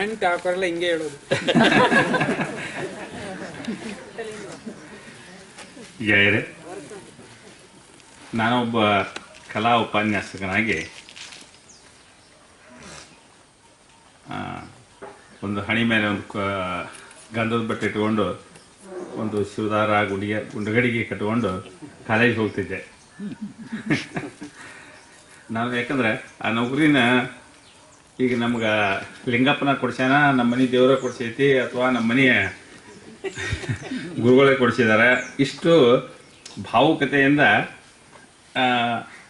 Pant ಹಾಕೋರೆಲ್ಲ ಹಿಂಗೆ ಹೇಳೋದು. ಗೆಳೆಯರೆ, ನಾನೊಬ್ಬ ಕಲಾ ಉಪನ್ಯಾಸಕನಾಗಿ ಒಂದು ಹಣಿ ಮೇಲೆ ಒಂದು ಗಂಧದ ಬಟ್ಟೆ ಇಟ್ಕೊಂಡು ಒಂದು ಶಿವದಾರ ಗುಂಡಗಡಿಗೆ ಕಟ್ಕೊಂಡು ಕಾಲೇಜಿಗೆ ಹೋಗ್ತಿದ್ದೆ. ನಾವು ಯಾಕಂದ್ರೆ ಆ ನೌಕರಿನ ಈಗ ನಮ್ಗೆ ಲಿಂಗಪ್ಪನ ಕೊಡ್ಸ್ಯಾನ, ನಮ್ಮ ಮನೆ ದೇವರ ಕೊಡ್ಸೈತಿ, ಅಥವಾ ನಮ್ಮ ಮನೆಯ ಗುರುಗಳೇ ಕೊಡಿಸಿದ್ದಾರೆ. ಇಷ್ಟು ಭಾವುಕತೆಯಿಂದ,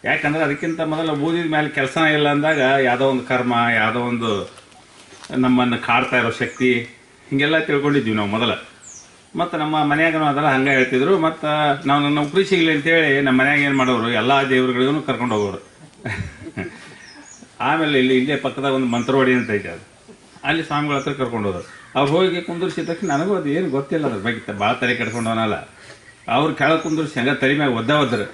ಯಾಕಂದ್ರೆ ಅದಕ್ಕಿಂತ ಮೊದಲು ಓದಿದ ಮೇಲೆ ಕೆಲಸ ಇಲ್ಲ ಅಂದಾಗ ಯಾವುದೋ ಒಂದು ಕರ್ಮ, ಯಾವುದೋ ಒಂದು ನಮ್ಮನ್ನು ಕಾಡ್ತಾ ಇರೋ ಶಕ್ತಿ, ಹೀಗೆಲ್ಲ ತಿಳ್ಕೊಂಡಿದ್ವಿ ನಾವು ಮೊದಲು. ಮತ್ತು ನಮ್ಮ ಮನ್ಯಾಗ ಅದೆಲ್ಲ ಹಂಗೆ ಹೇಳ್ತಿದ್ರು. ಮತ್ತು ನಾವು ನೌಕರಿ ಸಿಗಲಿ ಅಂತೇಳಿ ನಮ್ಮ ಮನ್ಯಾಗ ಏನು ಮಾಡೋರು, ಎಲ್ಲ ದೇವ್ರುಗಳಿಗೂ ಕರ್ಕೊಂಡು ಹೋಗೋರು. ಆಮೇಲೆ ಇಲ್ಲೇ ಪಕ್ಕದಾಗ ಒಂದು ಮಂತ್ರವಾಡಿ ಅಂತ ಐತೆ, ಅದು ಅಲ್ಲಿ ಸ್ವಾಮಿಗಳ ಹತ್ರ ಕರ್ಕೊಂಡು ಹೋದ್ರು. ಅವ್ರು ಹೋಗಿ ಕುಂದರ್ಸಿದ ತಕ್ಷಣ ನನಗೂ ಅದು ಏನು ಗೊತ್ತಿಲ್ಲ, ಅದ್ರ ಬಗ್ಗೆ ಭಾಳ ತಲೆ ಕೆಡ್ಕೊಂಡವನಲ್ಲ. ಅವ್ರು ಕೆಳಗೆ ಕುಂದರ್ಸಿ ಹಂಗ ತಲೆ ಮ್ಯಾಗ ಒದ್ರು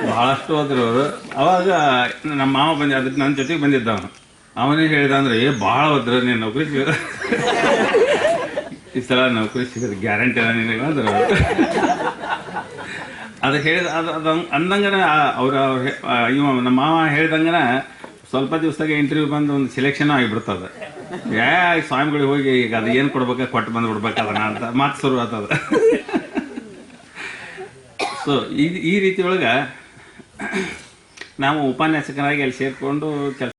ಭಾಳಷ್ಟು ಹೋದ್ರು ಅವರು. ಅವಾಗ ನಮ್ಮ ಮಾವ ಅದಕ್ಕೆ ನನ್ನ ಜೊತೆಗೆ ಬಂದಿದ್ದ ಅವನೇ ಹೇಳಿದ ಅಂದ್ರೆ, ಭಾಳ ಹೋದ್ರ ನೀನು ನೌಕರಿ ಸಿಗ ಈ ಸಲ ನೌಕರಿ ಸಿಗೋದು ಗ್ಯಾರಂಟಿ ಅಲ್ಲ ನಿನಗೆ ಅಂದ್ರೆ. ಅದು ಹೇಳಿದ ಅದು ಅಂದಂಗನ ಇವ ನಮ್ಮ ಮಾವ ಹೇಳ್ದಂಗನ ಸ್ವಲ್ಪ ದಿವಸದಾಗ ಇಂಟರ್ವ್ಯೂ ಬಂದು ಒಂದು ಸೆಲೆಕ್ಷನ್ ಆಗಿಬಿಡ್ತದೆ. ಸ್ವಾಮಿಗಳಿಗೆ ಹೋಗಿ ಈಗ ಅದು ಏನು ಕೊಡ್ಬೇಕು ಕೊಟ್ಟು ಬಂದು ಅದನ್ನ ಅಂತ ಮಾತು ಶುರು ಆಗ್ತದ. ಸೊ ಈ ರೀತಿ ಒಳಗೆ ನಾವು ಉಪನ್ಯಾಸಕರಾಗಿ ಅಲ್ಲಿ ಸೇರಿಕೊಂಡು ಕೆಲಸ